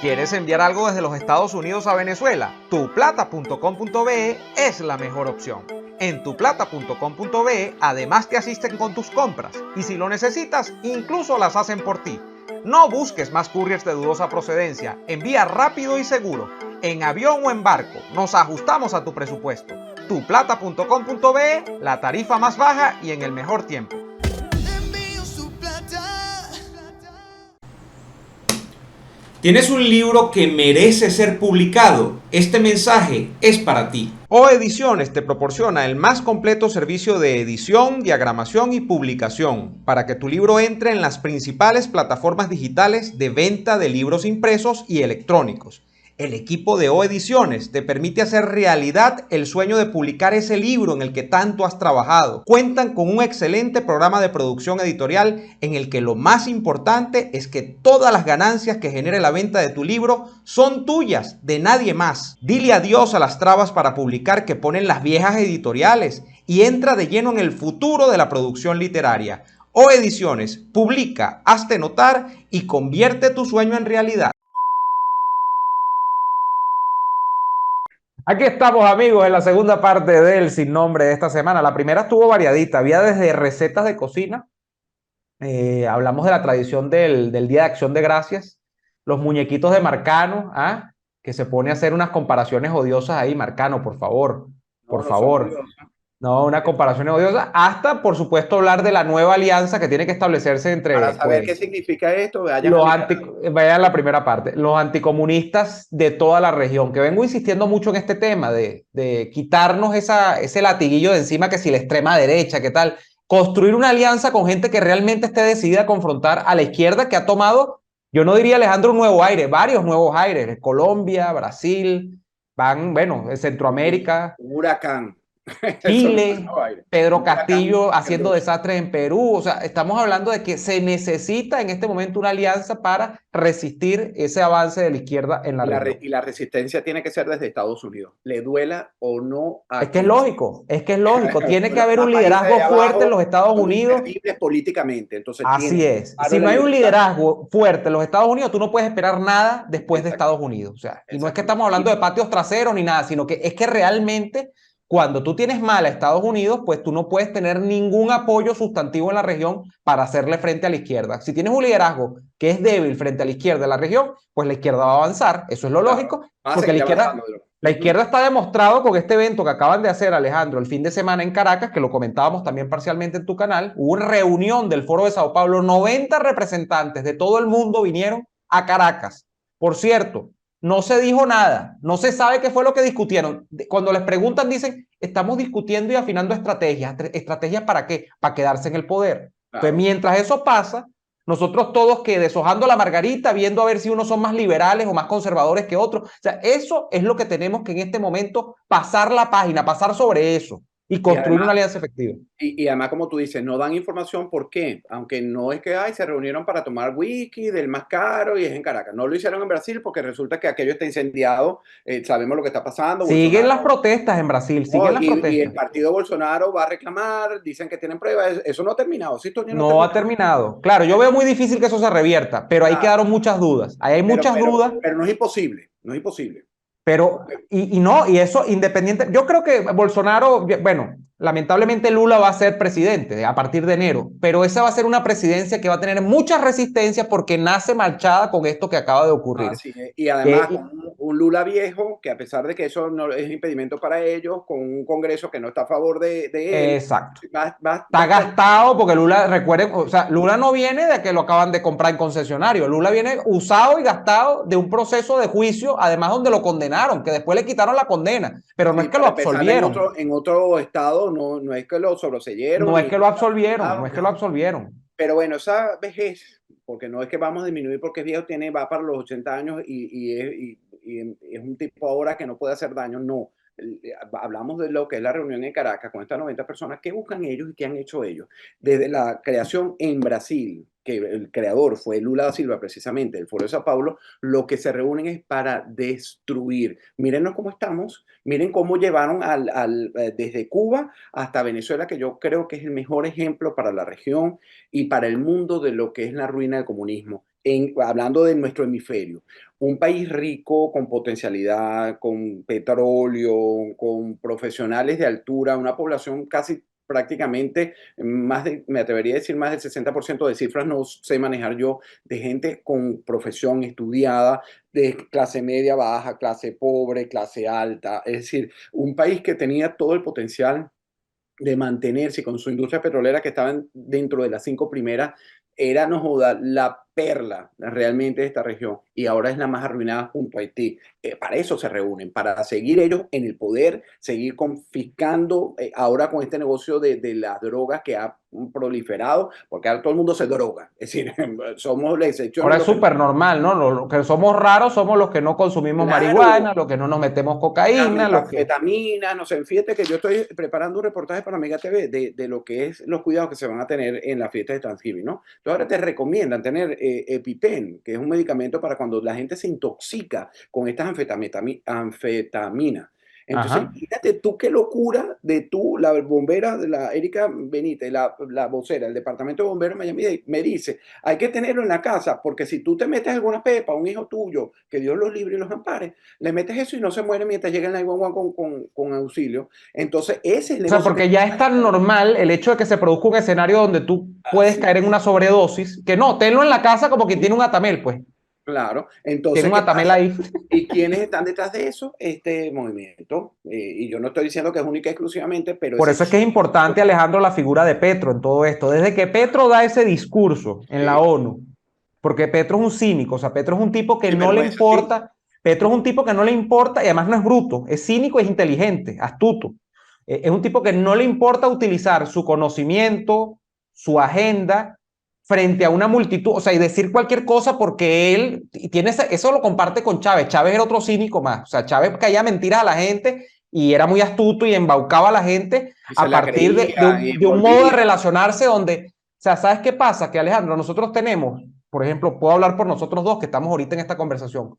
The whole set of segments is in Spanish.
¿Quieres enviar algo desde los Estados Unidos a Venezuela? Tuplata.com.be es la mejor opción. En tuplata.com.be además te asisten con tus compras y si lo necesitas, incluso las hacen por ti. No busques más couriers de dudosa procedencia, envía rápido y seguro. En avión o en barco, nos ajustamos a tu presupuesto. Tuplata.com.be, la tarifa más baja y en el mejor tiempo. ¿Tienes un libro que merece ser publicado? Este mensaje es para ti. O Ediciones te proporciona el más completo servicio de edición, diagramación y publicación para que tu libro entre en las principales plataformas digitales de venta de libros impresos y electrónicos. El equipo de O Ediciones te permite hacer realidad el sueño de publicar ese libro en el que tanto has trabajado. Cuentan con un excelente programa de producción editorial en el que lo más importante es que todas las ganancias que genere la venta de tu libro son tuyas, de nadie más. Dile adiós a las trabas para publicar que ponen las viejas editoriales y entra de lleno en el futuro de la producción literaria. O Ediciones, publica, hazte notar y convierte tu sueño en realidad. Aquí estamos, amigos, en la segunda parte del Sin Nombre de esta semana. La primera estuvo variadita, había desde recetas de cocina, hablamos de la tradición del Día de Acción de Gracias, los muñequitos de Marcano, que se pone a hacer unas comparaciones odiosas ahí. Marcano, por favor, No, por no son favor. odiosas. No, una comparación odiosa, hasta, por supuesto, hablar de la nueva alianza que tiene que establecerse entre, Para saber pues, qué significa esto, vayan los a mi canal. vayan a la primera parte, los anticomunistas de toda la región, que vengo insistiendo mucho en este tema de quitarnos ese latiguillo de encima, que si la extrema derecha, qué tal, construir una alianza con gente que realmente esté decidida a confrontar a la izquierda, que ha tomado, yo no diría, Alejandro, un nuevo aire, varios nuevos aires, Colombia, Brasil, bueno, Centroamérica, Un huracán. Eso no es Chile, nuevo aire. Pedro Un huracán Castillo haciendo caluroso. desastres en Perú. O sea, estamos hablando de que se necesita en este momento una alianza para resistir ese avance de la izquierda en la región. Y la resistencia tiene que ser desde Estados Unidos, le duela o no Es a que es quien lógico, es que es lógico. Tiene que Bueno, haber más un países liderazgo de fuerte en abajo los Estados son Unidos. inservibles políticamente, entonces Así tienen es. paro Si de no hay un libertad. liderazgo fuerte en los Estados Unidos, tú no puedes esperar nada después de Estados Exactamente, Unidos. O sea, y no es que estamos exactamente. hablando de patios traseros ni nada, sino que es que realmente cuando tú tienes mal a Estados Unidos, pues tú no puedes tener ningún apoyo sustantivo en la región para hacerle frente a la izquierda. Si tienes un liderazgo que es débil frente a la izquierda de la región, pues la izquierda va a avanzar. Eso es lo Claro, lógico, va a porque seguir avanzando. la izquierda está demostrado con este evento que acaban de hacer, Alejandro, el fin de semana en Caracas, que lo comentábamos también parcialmente en tu canal. Hubo una reunión del Foro de Sao Paulo, 90 representantes de todo el mundo vinieron a Caracas. Por cierto, no se dijo nada, no se sabe qué fue lo que discutieron. Cuando les preguntan, dicen, estamos discutiendo y afinando estrategias. ¿Estrategias para qué? Para quedarse en el poder. Entonces, Claro. mientras eso pasa, nosotros todos que deshojando la margarita, viendo a ver si unos son más liberales o más conservadores que otros. O sea, eso es lo que tenemos que en este momento pasar la página, pasar sobre eso y Y construir una además, alianza efectiva. y además, como tú dices, no dan información. ¿Por qué? Aunque no es que se reunieron para tomar whisky del más caro y es en Caracas. No lo hicieron en Brasil porque resulta que aquello está incendiado. Sabemos lo que está pasando. Siguen las Bolsonaro, protestas en Brasil, no, siguen las y el protestas. partido Bolsonaro va a reclamar, dicen que tienen pruebas. Eso no ha terminado. Sí, Toño, no No ha terminó. terminado. Claro, yo veo muy difícil que eso se revierta, pero ahí Claro, quedaron muchas dudas. Ahí hay muchas dudas. pero no es imposible. No es imposible. Pero, y no, y eso independiente, yo creo que Bolsonaro, bueno, lamentablemente Lula va a ser presidente a partir de enero, pero esa va a ser una presidencia que va a tener muchas resistencias porque nace marchada con esto que acaba de ocurrir. Así es. Y además Que, con un Lula viejo, que a pesar de que eso no es impedimento para ellos, con un Congreso que no está a favor de él, exacto. va a Está estar. gastado porque Lula, recuerden, o sea, Lula no viene de que lo acaban de comprar en concesionario. Lula viene usado y gastado de un proceso de juicio, además donde lo condenaron, que después le quitaron la condena, pero no Sí, es que lo para empezar absolvieron. en otro estado, no, no es que lo sobreseyeron No es ni que lo lo absolvieron, no condenaron, es que lo no. absolvieron. Pero bueno, esa vejez, porque no es que vamos a disminuir porque es viejo, va para los 80 años y es un tipo ahora que no puede hacer daño, no. Hablamos de lo que es la reunión en Caracas con estas 90 personas. ¿Qué buscan ellos y qué han hecho ellos? Desde la creación en Brasil, que el creador fue Lula da Silva, precisamente, del Foro de Sao Paulo, lo que se reúnen es para destruir. Mírenos cómo estamos, miren cómo llevaron desde Cuba hasta Venezuela, que yo creo que es el mejor ejemplo para la región y para el mundo de lo que es la ruina del comunismo. hablando de nuestro hemisferio, un país rico, con potencialidad, con petróleo, con profesionales de altura, una población casi prácticamente me atrevería a decir más del 60% de cifras no sé manejar yo, de gente con profesión estudiada, de clase media, baja, clase pobre, clase alta. Es decir, un país que tenía todo el potencial de mantenerse con su industria petrolera que estaban dentro de las 5 primeras, era, no joda, la perla realmente de esta región y ahora es la más arruinada junto a Haití. Para eso se reúnen, para seguir ellos en el poder, seguir confiscando, ahora con este negocio de las drogas que ha proliferado, porque ahora todo el mundo se droga, es decir, somos la excepción. Ahora es súper normal, ¿no? Lo que somos raros somos los que no consumimos Claro, marihuana, los que no nos metemos cocaína, los que... metanfetaminas, no sé, fíjate que yo estoy preparando un reportaje para Mega TV de lo que es los cuidados que se van a tener en la fiesta de Thanksgiving, ¿no? Entonces ahora te recomiendan tener EpiPen, que es un medicamento para cuando la gente se intoxica con estas anfetaminas. Entonces, Ajá. imagínate tú qué locura de tú, la bombera, de la Erika Benítez, la vocera del Departamento de Bomberos de Miami, me dice, hay que tenerlo en la casa, porque si tú te metes alguna pepa, un hijo tuyo, que Dios los libre y los ampare, le metes eso y no se muere mientras llega el 911 con auxilio. Entonces, ese es el O sea, negocio que... porque ya es tan normal el hecho de que se produzca un escenario donde tú puedes Así, caer en una sobredosis, que no, tenlo en la casa como quien tiene un atamel, pues. claro. Tiene Entonces, un ¿qué atamel pasa? ahí. ¿Y quiénes están detrás de eso? Este movimiento. Y yo no estoy diciendo que es única y exclusivamente, pero Por ese eso es que es importante, Alejandro, la figura de Petro en todo esto. Desde que Petro da ese discurso en la sí, ONU, porque Petro es un cínico, o sea, Petro es un tipo que no le sinvergüenza, sí. importa, Petro es un tipo que no le importa y además no es bruto, es cínico, es inteligente, astuto. Es un tipo que no le importa utilizar su conocimiento, su agenda frente a una multitud, o sea, y decir cualquier cosa porque él tiene eso lo comparte con Chávez. Chávez era otro cínico más, o sea, Chávez caía mentiras a la gente y era muy astuto y embaucaba a la gente Y se a la partir creían y de un modo de volvían. relacionarse donde, o sea, ¿sabes qué pasa? Que Alejandro, nosotros tenemos, por ejemplo, puedo hablar por nosotros dos que estamos ahorita en esta conversación.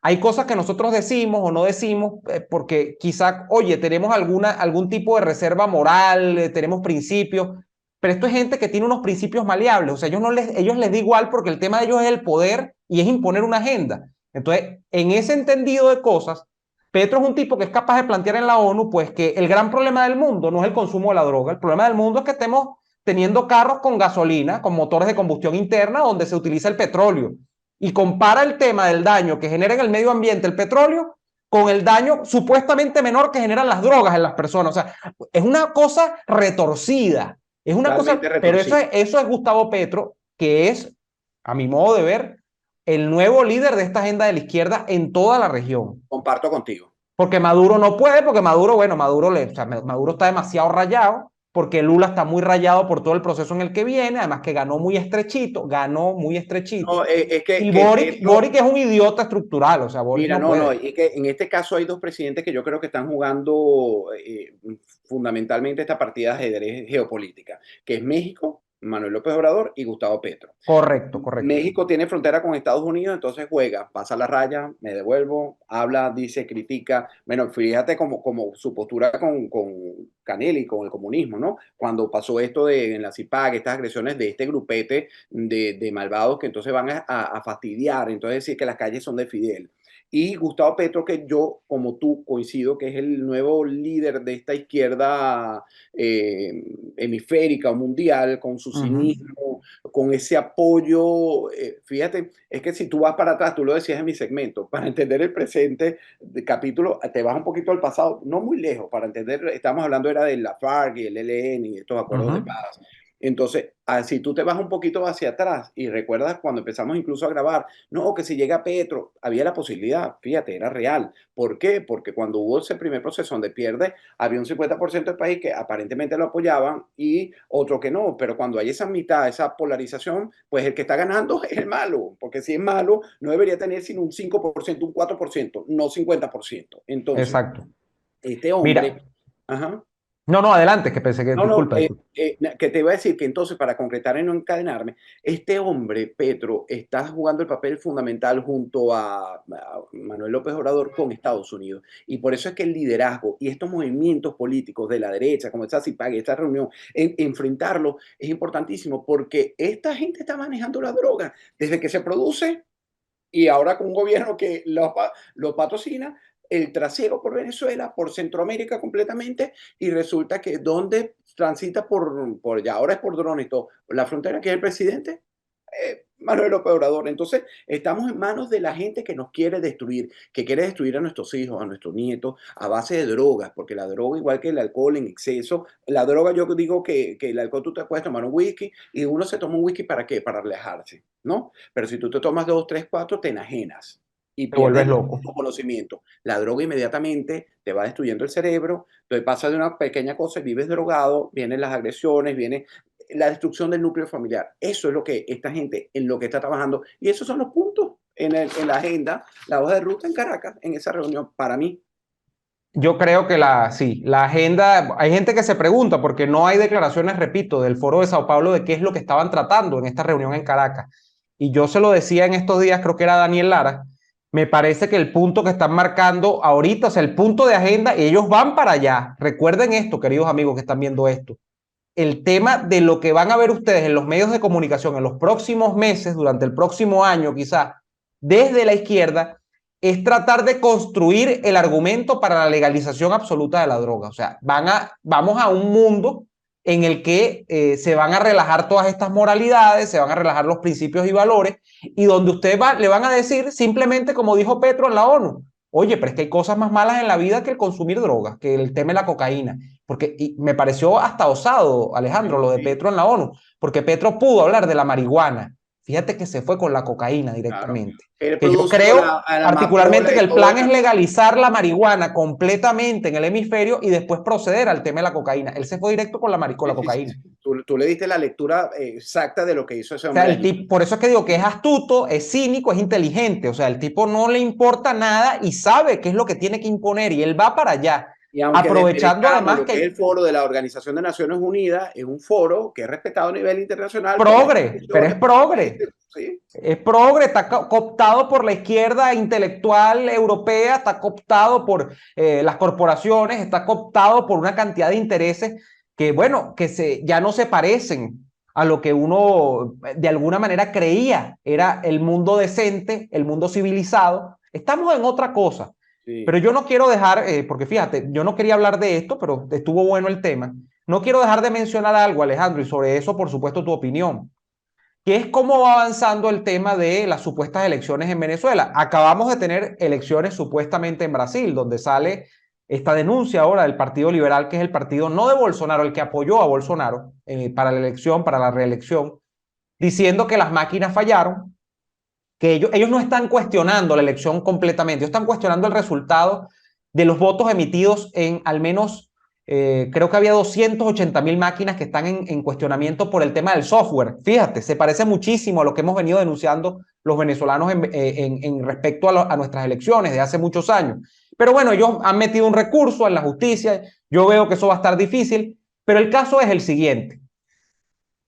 Hay cosas que nosotros decimos o no decimos porque quizá, oye, tenemos algún tipo de reserva moral, tenemos principios, pero esto es gente que tiene unos principios maleables, o sea, ellos les da igual porque el tema de ellos es el poder y es imponer una agenda. Entonces, en ese entendido de cosas, Petro es un tipo que es capaz de plantear en la ONU, pues que el gran problema del mundo no es el consumo de la droga, el problema del mundo es que estemos teniendo carros con gasolina, con motores de combustión interna, donde se utiliza el petróleo. Y compara el tema del daño que genera en el medio ambiente el petróleo con el daño supuestamente menor que generan las drogas en las personas. O sea, es una cosa retorcida. Es una Totalmente cosa, pero retorcido. eso es Gustavo Petro, que es, a mi modo de ver, el nuevo líder de esta agenda de la izquierda en toda la región. Comparto contigo. Porque Maduro no puede, porque Maduro, bueno, o sea, Maduro está demasiado rayado, porque Lula está muy rayado por todo el proceso en el que viene, además que ganó muy estrechito. No, es Y que Boric es un idiota estructural, o sea, Boric mira, no no, puede. y que en este caso hay dos presidentes que yo creo que están jugando fundamentalmente esta partida de ajedrez geopolítica, que es México, Manuel López Obrador y Gustavo Petro. Correcto, correcto. México tiene frontera con Estados Unidos, entonces juega, pasa la raya, me devuelvo, habla, dice, critica. Bueno, fíjate como su postura con Canel y con el comunismo, ¿no? Cuando pasó esto en la CIPAC, estas agresiones de este grupete de malvados que entonces van a fastidiar, entonces decir que las calles son de Fidel. Y Gustavo Petro, que yo, como tú, coincido que es el nuevo líder de esta izquierda hemisférica o mundial, con su Ujú. cinismo, con ese apoyo. Fíjate, es que si tú vas para atrás, tú lo decías en mi segmento, para entender el presente de capítulo, te vas un poquito al pasado, no muy lejos, para entender, estamos hablando era de la FARC y el ELN y estos acuerdos de Ujú. paz. Entonces, si tú te vas un poquito hacia atrás y recuerdas cuando empezamos incluso a grabar, no, que si llega Petro, había la posibilidad, fíjate, era real. ¿Por qué? Porque cuando hubo ese primer proceso donde pierde, había un 50% del país que aparentemente lo apoyaban y otro que no, pero cuando hay esa mitad, esa polarización, pues el que está ganando es el malo, porque si es malo, no debería tener sino un 5%, un 4%, no 50%. Entonces, Exacto. este Mira, hombre, ajá, No, no, adelante, que pensé que, No, no, disculpa, disculpa. que te iba a decir que entonces, para concretar y no encadenarme, este hombre, Petro, está jugando el papel fundamental junto a Manuel López Obrador con Estados Unidos. Y por eso es que el liderazgo y estos movimientos políticos de la derecha, como esta CIPAC, esta reunión, enfrentarlo es importantísimo porque esta gente está manejando la droga desde que se produce y ahora con un gobierno que lo patrocina, el trasiego por Venezuela, por Centroamérica completamente, y resulta que donde transita por ya ahora es por drones y todo, la frontera que es el presidente, Manuel López Obrador. Entonces, estamos en manos de la gente que nos quiere destruir, que quiere destruir a nuestros hijos, a nuestros nietos, a base de drogas, porque la droga, igual que el alcohol en exceso, la droga, yo digo que el alcohol tú te puedes tomar un whisky y uno se toma un whisky ¿para qué? Para relajarse, ¿no? Pero si tú te tomas dos, tres, cuatro, te enajenas y Te vuelves pierdes loco. tu conocimiento. La droga inmediatamente te va destruyendo el cerebro, entonces pasa de una pequeña cosa y vives drogado, vienen las agresiones, viene la destrucción del núcleo familiar. Eso es lo que esta gente en lo que está trabajando. Y esos son los puntos en la agenda, la hoja de ruta en Caracas, en esa reunión, para mí. Yo creo que sí, la agenda, hay gente que se pregunta, porque no hay declaraciones, repito, del Foro de Sao Paulo de qué es lo que estaban tratando en esta reunión en Caracas. Y yo se lo decía en estos días, creo que era Daniel Lara, me parece que el punto que están marcando ahorita, o sea, el punto de agenda, ellos van para allá. Recuerden esto, queridos amigos que están viendo esto. El tema de lo que van a ver ustedes en los medios de comunicación en los próximos meses, durante el próximo año quizá, desde la izquierda, es tratar de construir el argumento para la legalización absoluta de la droga. O sea, vamos a un mundo en el que se van a relajar todas estas moralidades, se van a relajar los principios y valores, y donde ustedes le van a decir simplemente, como dijo Petro en la ONU, oye, pero es que hay cosas más malas en la vida que el consumir drogas, que el tema de la cocaína. Porque me pareció hasta osado, Alejandro, lo de Sí, Petro en la ONU, porque Petro pudo hablar de la marihuana. Fíjate que se fue con la cocaína claro. directamente. Él Que yo produce creo a la particularmente amapola que y el todo plan es eso. legalizar la marihuana completamente en el hemisferio y después proceder al tema de la cocaína. Él se fue directo con con Sí, la sí, sí, cocaína. sí. Tú le diste la lectura exacta de lo que hizo ese O sea, hombre allí. por eso es que digo que es astuto, es cínico, es inteligente. O sea, el tipo no le importa nada y sabe qué es lo que tiene que imponer y él va para allá, Y aunque aprovechando desmerezcamos además lo que es que el foro de la Organización de Naciones Unidas, es un foro que es respetado a nivel internacional por las pero es instituciones, por los progre. países, ¿sí? Es progre, está cooptado por la izquierda intelectual europea, está cooptado por las corporaciones, está cooptado por una cantidad de intereses que, bueno, ya no se parecen a lo que uno de alguna manera creía era el mundo decente, el mundo civilizado. Estamos en otra cosa. Pero Sí. yo no quiero dejar, porque fíjate, yo no quería hablar de esto, pero estuvo bueno el tema. No quiero dejar de mencionar algo, Alejandro, y sobre eso, por supuesto, tu opinión, que es cómo va avanzando el tema de las supuestas elecciones en Venezuela. Acabamos de tener elecciones supuestamente en Brasil, donde sale esta denuncia ahora del Partido Liberal, que es el partido no de Bolsonaro, el que apoyó a Bolsonaro para la elección, para la reelección, diciendo que las máquinas fallaron, que ellos no están cuestionando la elección completamente, ellos están cuestionando el resultado de los votos emitidos en al menos, creo que había 280.000 máquinas que están en cuestionamiento por el tema del software. Fíjate, se parece muchísimo a lo que hemos venido denunciando los venezolanos en respecto a nuestras elecciones de hace muchos años. Pero bueno, ellos han metido un recurso en la justicia, yo veo que eso va a estar difícil, pero el caso es el siguiente.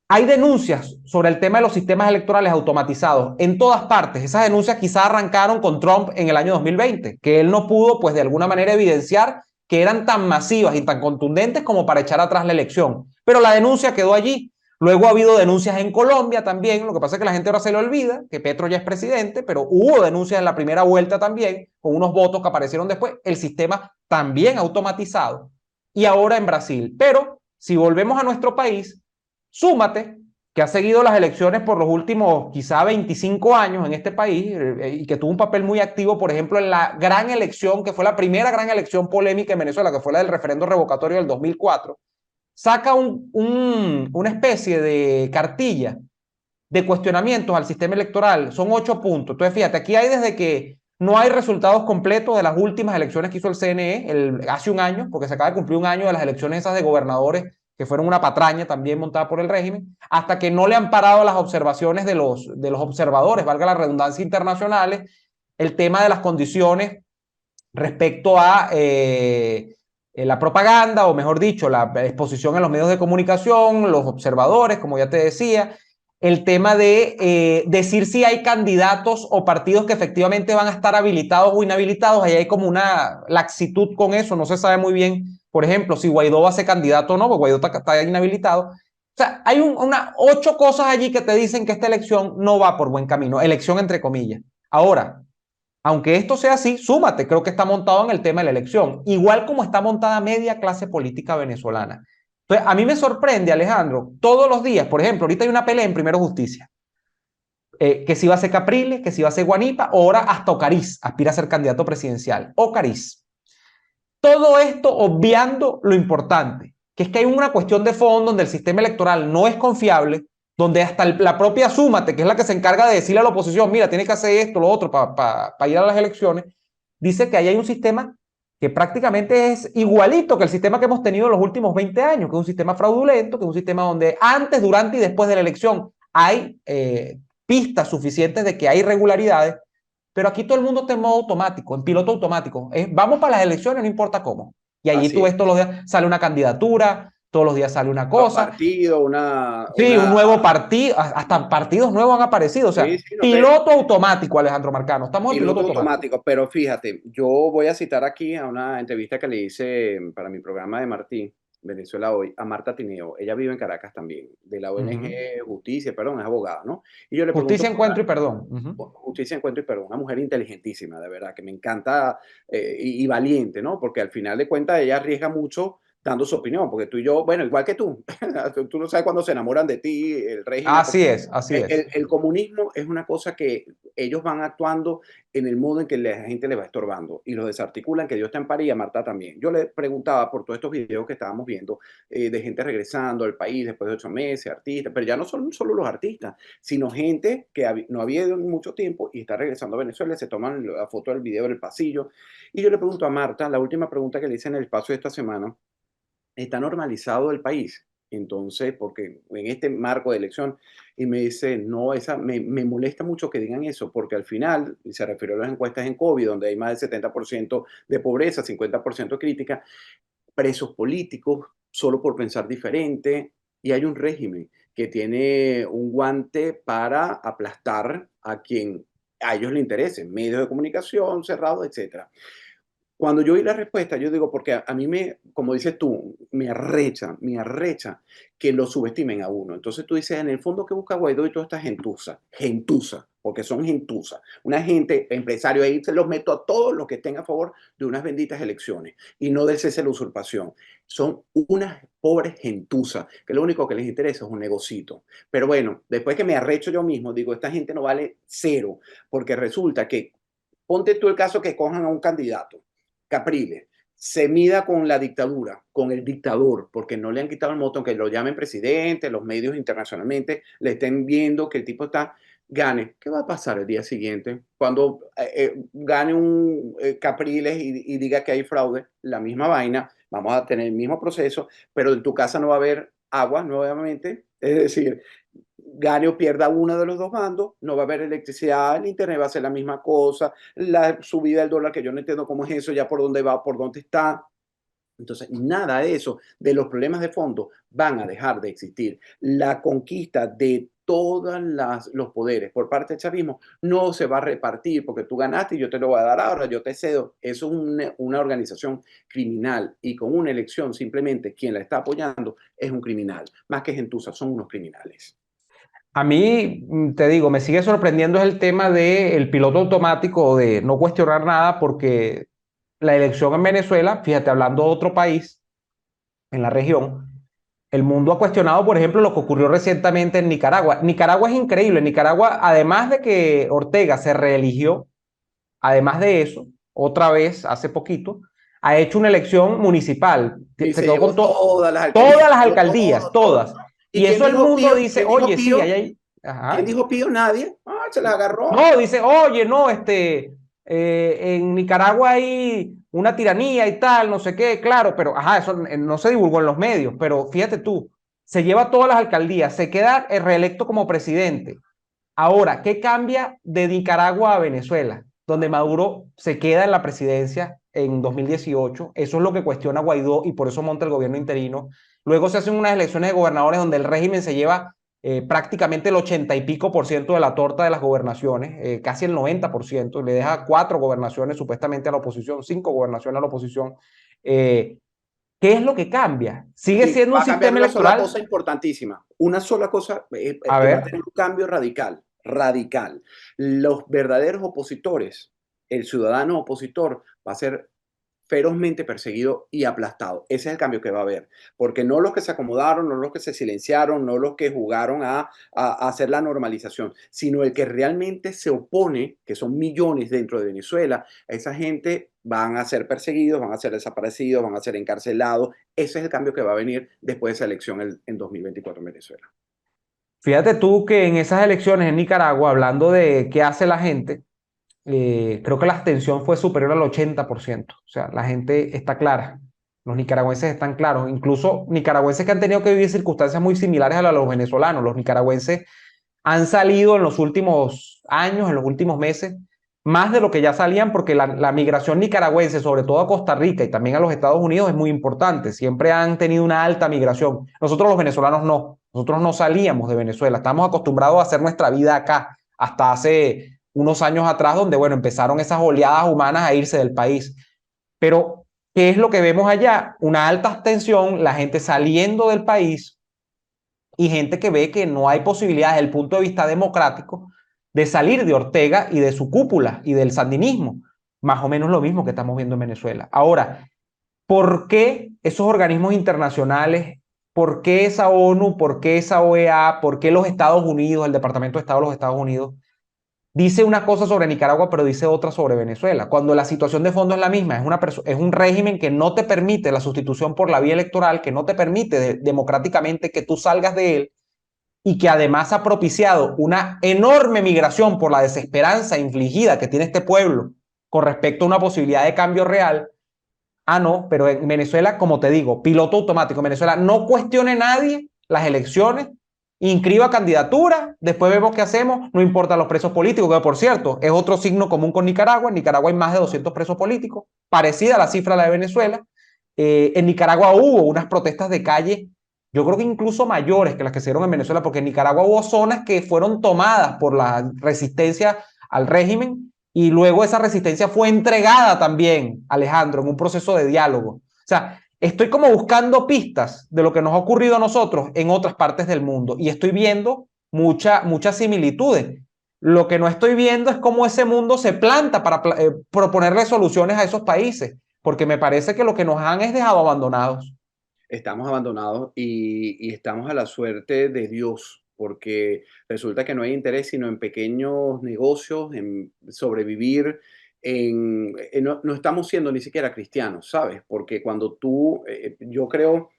Hay denuncias sobre el tema de los sistemas electorales automatizados en todas partes. Esas denuncias quizás arrancaron con Trump en el año 2020, que él no pudo, pues de alguna manera, evidenciar que eran tan masivas y tan contundentes como para echar atrás la elección. Pero la denuncia quedó allí. Luego ha habido denuncias en Colombia también. Lo que pasa es que la gente ahora se le olvida que Petro ya es presidente, pero hubo denuncias en la primera vuelta también, con unos votos que aparecieron después. El sistema también automatizado. Y ahora en Brasil. Pero si volvemos a nuestro país, súmate que ha seguido las elecciones por los últimos quizá 25 años en este país y que tuvo un papel muy activo, por ejemplo, en la gran elección, que fue la primera gran elección polémica en Venezuela, que fue la del referendo revocatorio del 2004, saca una especie de cartilla de cuestionamientos al sistema electoral. Son 8 puntos. Entonces, fíjate, aquí hay desde que no hay resultados completos de las últimas elecciones que hizo el CNE hace un año, porque se acaba de cumplir un año de las elecciones esas de gobernadores que fueron una patraña también montada por el régimen, hasta que no le han parado las observaciones de los observadores, valga la redundancia, internacionales, el tema de las condiciones respecto a la propaganda, o mejor dicho, la exposición en los medios de comunicación, los observadores, como ya te decía, el tema de decir si hay candidatos o partidos que efectivamente van a estar habilitados o inhabilitados. Ahí hay como una laxitud con eso, no se sabe muy bien, por ejemplo, si Guaidó va a ser candidato o no, porque Guaidó está inhabilitado. O sea, hay 8 cosas allí que te dicen que esta elección no va por buen camino, elección entre comillas. Ahora, aunque esto sea así, súmate, creo que está montado en el tema de la elección, igual como está montada media clase política venezolana. Entonces, a mí me sorprende, Alejandro, todos los días, por ejemplo, ahorita hay una pelea en Primero Justicia, que si va a ser Capriles, que si va a ser Guanipa, o ahora hasta Ocariz aspira a ser candidato presidencial. Ocariz. Todo esto obviando lo importante, que es que hay una cuestión de fondo donde el sistema electoral no es confiable, donde hasta la propia Súmate, que es la que se encarga de decirle a la oposición, mira, tiene que hacer esto, lo otro, para ir a las elecciones, dice que ahí hay un sistema que prácticamente es igualito que el sistema que hemos tenido en los últimos 20 años, que es un sistema fraudulento, que es un sistema donde antes, durante y después de la elección hay pistas suficientes de que hay irregularidades, pero aquí todo el mundo está en modo automático, en piloto automático. Vamos para las elecciones, no importa cómo. Y allí Así tú es. ves todos los días, sale una candidatura, todos los días sale una cosa. Partido, Sí, un nuevo partido, hasta partidos nuevos han aparecido. O sea, Sí, sí, piloto automático, Alejandro Marcano. Estamos en piloto piloto automático. automático. Pero fíjate, yo voy a citar aquí a una entrevista que le hice para mi programa de Martí, Venezuela Hoy, a Marta Tineo. Ella vive en Caracas también, de la ONG Justicia, perdón, es abogada, ¿no? Y yo le pregunto Justicia, por encuentro y perdón. Justicia, Encuentro y Perdón, una mujer inteligentísima, de verdad, que me encanta y valiente, ¿no? Porque al final de cuentas ella arriesga mucho dando su opinión, porque tú y yo, bueno, igual que tú, tú no sabes cuándo se enamoran de ti, el régimen. Así es, así es. El comunismo es una cosa que ellos van actuando en el modo en que la gente le va estorbando y los desarticulan, que Dios te ampare y a Marta también. Yo le preguntaba por todos estos videos que estábamos viendo de gente regresando al país después de 8 meses, artistas, pero ya no son solo los artistas, sino gente que no había ido en mucho tiempo y está regresando a Venezuela, se toman la foto del video del pasillo. Y yo le pregunto a Marta, la última pregunta que le hice en el espacio de esta semana, ¿está normalizado el país? Entonces, porque en este marco de elección, y me dice, no, me molesta mucho que digan eso, porque al final, y se refirió a las encuestas en COVID, donde hay más del 70% de pobreza, 50% crítica, presos políticos solo por pensar diferente, y hay un régimen que tiene un guante para aplastar a quien a ellos le interese, medios de comunicación cerrados, etcétera. Cuando yo oí la respuesta, yo digo, porque a mí como dices tú, me arrecha que lo subestimen a uno. Entonces tú dices, en el fondo, ¿qué busca Guaidó y toda esta gentuza, porque son gentuza. Una gente, empresario, ahí se los meto a todos los que estén a favor de unas benditas elecciones y no del cese de la usurpación. Son unas pobres gentuzas, que lo único que les interesa es un negocito. Pero bueno, después que me arrecho yo mismo, digo, esta gente no vale cero, porque resulta que, ponte tú el caso que cojan a un candidato, Capriles, se mida con la dictadura, con el dictador, porque no le han quitado el moto, aunque lo llamen presidente, los medios internacionalmente le estén viendo que el tipo gane. ¿Qué va a pasar el día siguiente? Cuando gane un Capriles y diga que hay fraude, la misma vaina, vamos a tener el mismo proceso, pero en tu casa no va a haber agua nuevamente, es decir, gane o pierda uno de los dos bandos, no va a haber electricidad, el internet va a ser la misma cosa, la subida del dólar, que yo no entiendo cómo es eso, ya por dónde va, por dónde está. Entonces, nada de eso, de los problemas de fondo, van a dejar de existir. La conquista de todos los poderes por parte del chavismo no se va a repartir porque tú ganaste y yo te lo voy a dar ahora, yo te cedo. Eso es una organización criminal y con una elección simplemente quien la está apoyando es un criminal. Más que gentuza, son unos criminales. A mí, te digo, me sigue sorprendiendo el tema del piloto automático, de no cuestionar nada, porque la elección en Venezuela, fíjate, hablando de otro país en la región, el mundo ha cuestionado, por ejemplo, lo que ocurrió recientemente en Nicaragua. Nicaragua es increíble. Nicaragua, además de que Ortega se reeligió, además de eso, otra vez, hace poquito, ha hecho una elección municipal. Y Se se quedó llevó con todas las alcaldías. todas las alcaldías, todas. ¿Y Y quién eso el dijo mundo pío? dice, ¿Quién dijo oye, sí, pío? hay... ¿Quién Ajá. dijo pío? Nadie. Se la agarró. No, dice, oye, no, en Nicaragua hay una tiranía y tal, no sé qué, claro, pero ajá, eso no se divulgó en los medios, pero fíjate tú, se lleva todas las alcaldías, se queda reelecto como presidente. Ahora, ¿qué cambia de Nicaragua a Venezuela? Donde Maduro se queda en la presidencia en 2018. Eso es lo que cuestiona Guaidó y por eso monta el gobierno interino. Luego se hacen unas elecciones de gobernadores donde el régimen se lleva prácticamente el 80 y pico por ciento de la torta de las gobernaciones, casi el 90%, le deja 4 gobernaciones supuestamente a la oposición, 5 gobernaciones a la oposición. ¿Qué es lo que cambia? Sigue Sí, siendo va un a cambiar sistema una sola electoral. cosa importantísima. Una sola cosa A va a tener ver, un cambio radical, radical. Los verdaderos opositores, el ciudadano opositor va a ser ferozmente perseguido y aplastado. Ese es el cambio que va a haber, porque no los que se acomodaron, no los que se silenciaron, no los que jugaron a hacer la normalización, sino el que realmente se opone, que son millones dentro de Venezuela, esa gente van a ser perseguidos, van a ser desaparecidos, van a ser encarcelados. Ese es el cambio que va a venir después de esa elección en 2024 en Venezuela. fíjate tú que en esas elecciones en Nicaragua, hablando de qué hace la gente, creo que la abstención fue superior al 80%. O sea, la gente está clara. Los nicaragüenses están claros. Incluso nicaragüenses que han tenido que vivir circunstancias muy similares a las de los venezolanos. Los nicaragüenses han salido en los últimos años, en los últimos meses, más de lo que ya salían, porque la migración nicaragüense, sobre todo a Costa Rica y también a los Estados Unidos, es muy importante. Siempre han tenido una alta migración. Nosotros los venezolanos no. Nosotros no salíamos de Venezuela. Estamos acostumbrados a hacer nuestra vida acá, hasta hace unos años atrás, donde, bueno, empezaron esas oleadas humanas a irse del país. Pero, ¿qué es lo que vemos allá? Una alta abstención, la gente saliendo del país y gente que ve que no hay posibilidad desde el punto de vista democrático de salir de Ortega y de su cúpula y del sandinismo. Más o menos lo mismo que estamos viendo en Venezuela. Ahora, ¿por qué esos organismos internacionales, por qué esa ONU, por qué esa OEA, por qué los Estados Unidos, el Departamento de Estado de los Estados Unidos, dice una cosa sobre Nicaragua, pero dice otra sobre Venezuela? Cuando la situación de fondo es la misma, es un régimen que no te permite la sustitución por la vía electoral, que no te permite democráticamente que tú salgas de él y que además ha propiciado una enorme migración por la desesperanza infligida que tiene este pueblo con respecto a una posibilidad de cambio real. Ah, no, pero en Venezuela, como te digo, piloto automático. En Venezuela no cuestione nadie las elecciones, inscriba candidatura, después vemos qué hacemos, no importa los presos políticos, que por cierto es otro signo común con Nicaragua. En Nicaragua hay más de 200 presos políticos, parecida a la cifra de la de Venezuela. En Nicaragua hubo unas protestas de calle, yo creo que incluso mayores que las que se dieron en Venezuela, porque en Nicaragua hubo zonas que fueron tomadas por la resistencia al régimen y luego esa resistencia fue entregada también, Alejandro, en un proceso de diálogo. O sea, estoy como buscando pistas de lo que nos ha ocurrido a nosotros en otras partes del mundo y estoy viendo muchas similitudes. Lo que no estoy viendo es cómo ese mundo se planta para proponerle soluciones a esos países, porque me parece que lo que nos han es dejado abandonados. Estamos abandonados y estamos a la suerte de Dios, porque resulta que no hay interés sino en pequeños negocios, en sobrevivir, no estamos siendo ni siquiera cristianos, ¿sabes? Porque cuando tú, yo creo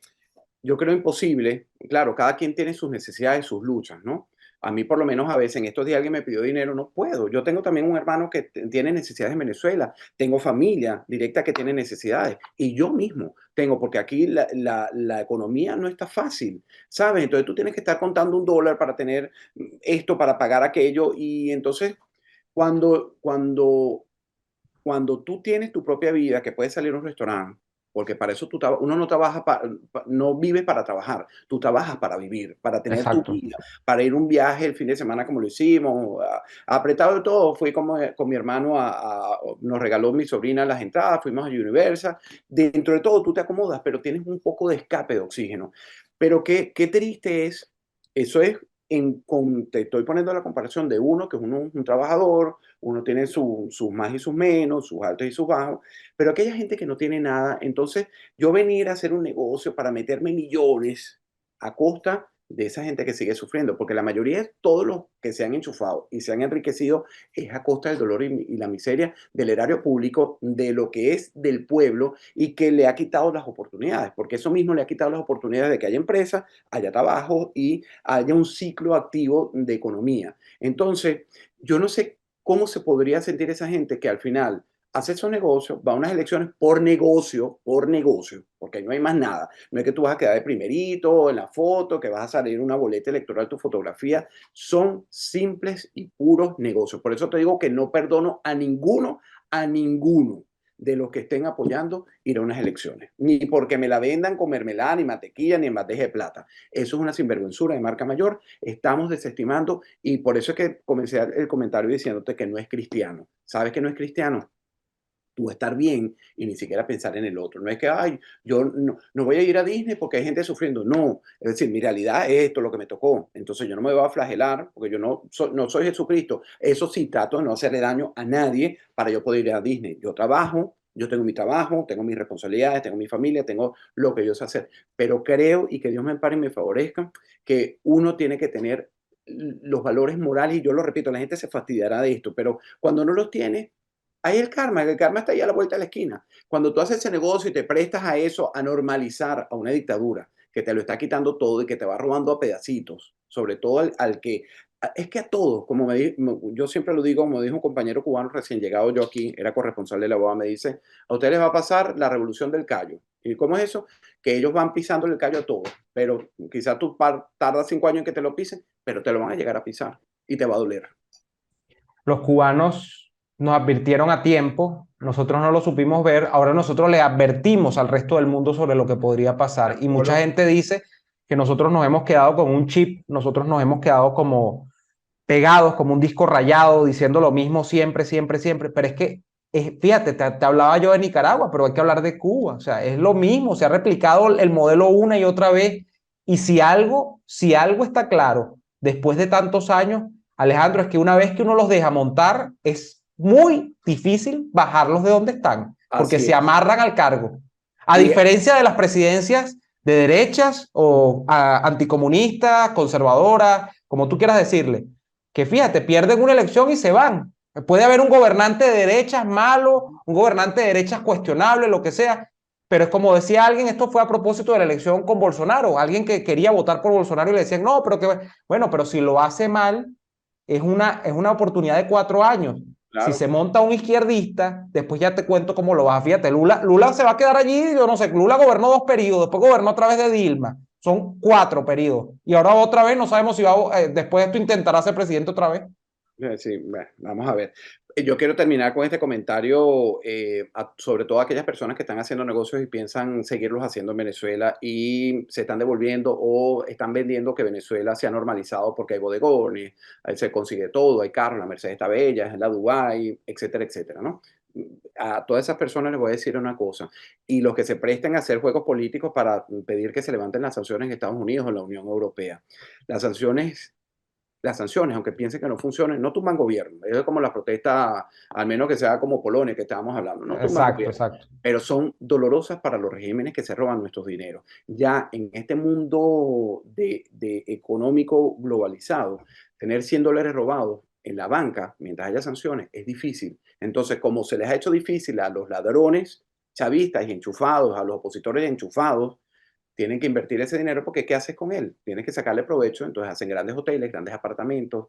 imposible, claro, cada quien tiene sus necesidades, sus luchas, ¿no? A mí por lo menos a veces en estos días alguien me pidió dinero, no puedo. Yo tengo también un hermano que tiene necesidades en Venezuela, tengo familia directa que tiene necesidades y yo mismo tengo, porque aquí la economía no está fácil, ¿sabes? Entonces tú tienes que estar contando $1 para tener esto, para pagar aquello y entonces cuando, cuando cuando tú tienes tu propia vida, que puedes salir a un restaurante, porque para eso uno no trabaja, no vive para trabajar, tú trabajas para vivir, para tener tu Exacto. vida, para ir un viaje el fin de semana como lo hicimos, apretado de todo, fui con mi hermano, nos regaló mi sobrina las entradas, fuimos a Universal, dentro de todo tú te acomodas, pero tienes un poco de escape de oxígeno. Pero qué triste es, eso es, te estoy poniendo la comparación de uno, que es un trabajador, uno tiene sus más y sus menos, sus altos y sus bajos, pero aquella gente que no tiene nada, entonces yo venir a hacer un negocio para meterme millones a costa de esa gente que sigue sufriendo, porque la mayoría de todos los que se han enchufado y se han enriquecido es a costa del dolor y la miseria del erario público, de lo que es del pueblo y que le ha quitado las oportunidades, porque eso mismo le ha quitado las oportunidades de que haya empresas, haya trabajo y haya un ciclo activo de economía. Entonces, yo no sé cómo se podría sentir esa gente que al final hace esos negocios, va a unas elecciones por negocio, porque no hay más nada. No es que tú vas a quedar de primerito en la foto, que vas a salir una boleta electoral, tu fotografía. Son simples y puros negocios. Por eso te digo que no perdono a ninguno, de los que estén apoyando ir a unas elecciones. Ni porque me la vendan con mermelada, ni mantequilla, ni en bandeja de plata. Eso es una sinvergüenzura de marca mayor. Estamos desestimando y por eso es que comencé el comentario diciéndote que no es cristiano. ¿Sabes que no es cristiano? Tú estar bien y ni siquiera pensar en el otro. No es que, ay, yo no voy a ir a Disney porque hay gente sufriendo. No, es decir, mi realidad es esto, lo que me tocó. Entonces yo no me voy a flagelar porque yo no soy Jesucristo. Eso sí, trato de no hacerle daño a nadie para yo poder ir a Disney. Yo trabajo, yo tengo mi trabajo, tengo mis responsabilidades, tengo mi familia, tengo lo que yo sé hacer. Pero creo, y que Dios me ampare y me favorezca, que uno tiene que tener los valores morales, y yo lo repito, la gente se fastidiará de esto, pero cuando no los tiene, hay el karma está ahí a la vuelta de la esquina. Cuando tú haces ese negocio y te prestas a eso, a normalizar a una dictadura que te lo está quitando todo y que te va robando a pedacitos, sobre todo al que, es que a todos, yo siempre lo digo, como dijo un compañero cubano recién llegado yo aquí, era corresponsal de la BOA, me dice, a ustedes les va a pasar la revolución del callo. ¿Y cómo es eso? Que ellos van pisando el callo a todos, pero quizás tú tardas 5 años en que te lo pisen, pero te lo van a llegar a pisar y te va a doler. Los cubanos nos advirtieron a tiempo, nosotros no lo supimos ver, ahora nosotros le advertimos al resto del mundo sobre lo que podría pasar. Y mucha gente dice que nosotros nos hemos quedado con un chip, nosotros nos hemos quedado como pegados, como un disco rayado, diciendo lo mismo siempre, siempre, siempre. Pero es que, fíjate, te hablaba yo de Nicaragua, pero hay que hablar de Cuba. O sea, es lo mismo, se ha replicado el modelo una y otra vez. Y si algo está claro, después de tantos años, Alejandro, es que una vez que uno los deja montar, es muy difícil bajarlos de donde están, porque se amarran al cargo. A diferencia de las presidencias de derechas o anticomunistas, conservadoras, como tú quieras decirle, que fíjate, pierden una elección y se van. Puede haber un gobernante de derechas malo, un gobernante de derechas cuestionable, lo que sea, pero es como decía alguien, esto fue a propósito de la elección con Bolsonaro, alguien que quería votar por Bolsonaro y le decían, no, pero que, bueno, pero si lo hace mal, es una oportunidad de 4 años. Claro. Si se monta un izquierdista, después ya te cuento cómo lo vas. Fíjate, Lula se va a quedar allí, yo no sé, Lula gobernó 2 periodos, después gobernó a través de Dilma. Son 4 periodos. Y ahora otra vez no sabemos si después de esto intentará ser presidente otra vez. Sí, bueno, vamos a ver. Yo quiero terminar con este comentario sobre todo aquellas personas que están haciendo negocios y piensan seguirlos haciendo en Venezuela y se están devolviendo o están vendiendo que Venezuela se ha normalizado porque hay bodegones, se consigue todo, hay carros, la Mercedes está bella, la Dubái, etcétera, etcétera, ¿no? A todas esas personas les voy a decir una cosa, y los que se presten a hacer juegos políticos para pedir que se levanten las sanciones en Estados Unidos o en la Unión Europea. Las sanciones, aunque piensen que no funcionen, no tumban gobierno. Es como la protesta, al menos que sea como Polonia, que estábamos hablando. No tumban gobierno, exacto. Pero son dolorosas para los regímenes que se roban nuestros dineros. Ya en este mundo de económico globalizado, tener $100 robados en la banca, mientras haya sanciones, es difícil. Entonces, como se les ha hecho difícil a los ladrones chavistas y enchufados, a los opositores enchufados, tienen que invertir ese dinero porque ¿qué haces con él? Tienes que sacarle provecho, entonces hacen grandes hoteles, grandes apartamentos,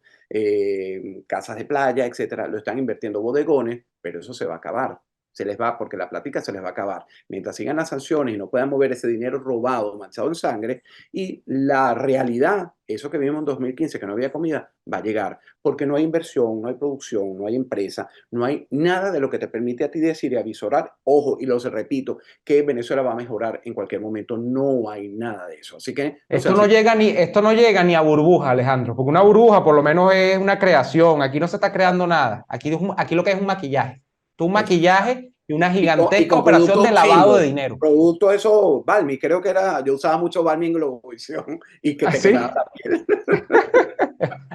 casas de playa, etcétera. Lo están invirtiendo bodegones, pero eso se va a acabar. Se les va, porque la plática se les va a acabar. Mientras sigan las sanciones y no puedan mover ese dinero robado, manchado en sangre, y la realidad, eso que vimos en 2015, que no había comida, va a llegar. Porque no hay inversión, no hay producción, no hay empresa, no hay nada de lo que te permite a ti decir y avisorar, ojo, y lo repito, que Venezuela va a mejorar en cualquier momento. No hay nada de eso. Así que... Esto no llega ni a burbuja, Alejandro, porque una burbuja por lo menos es una creación. Aquí no se está creando nada. Aquí lo que es un maquillaje. Un maquillaje y una gigantesca operación de lavado de dinero. Producto eso, Balmy, creo que era, yo usaba mucho Balmy en Globovisión y que te quedaba la piel.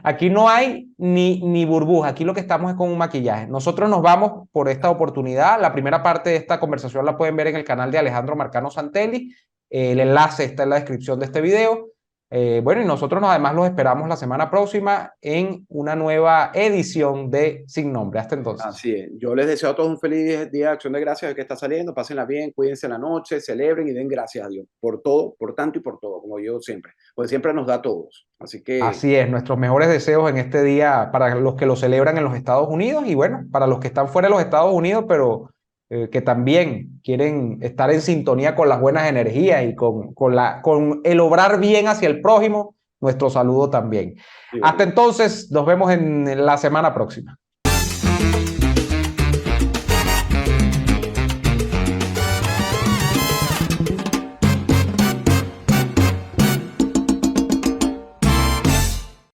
Aquí no hay ni burbuja, aquí lo que estamos es con un maquillaje. Nosotros nos vamos por esta oportunidad. La primera parte de esta conversación la pueden ver en el canal de Alejandro Marcano Santelli. El enlace está en la descripción de este video. Bueno, y nosotros además los esperamos la semana próxima en una nueva edición de Sin Nombre. Hasta entonces. Así es. Yo les deseo a todos un feliz día de Acción de Gracias que está saliendo. Pásenla bien, cuídense la noche, celebren y den gracias a Dios por todo, por tanto y por todo, como yo siempre. Porque siempre nos da a todos. Así es, nuestros mejores deseos en este día para los que lo celebran en los Estados Unidos y bueno, para los que están fuera de los Estados Unidos, pero que también quieren estar en sintonía con las buenas energías y con el obrar bien hacia el prójimo, nuestro saludo también. Sí, hasta entonces, nos vemos en la semana próxima.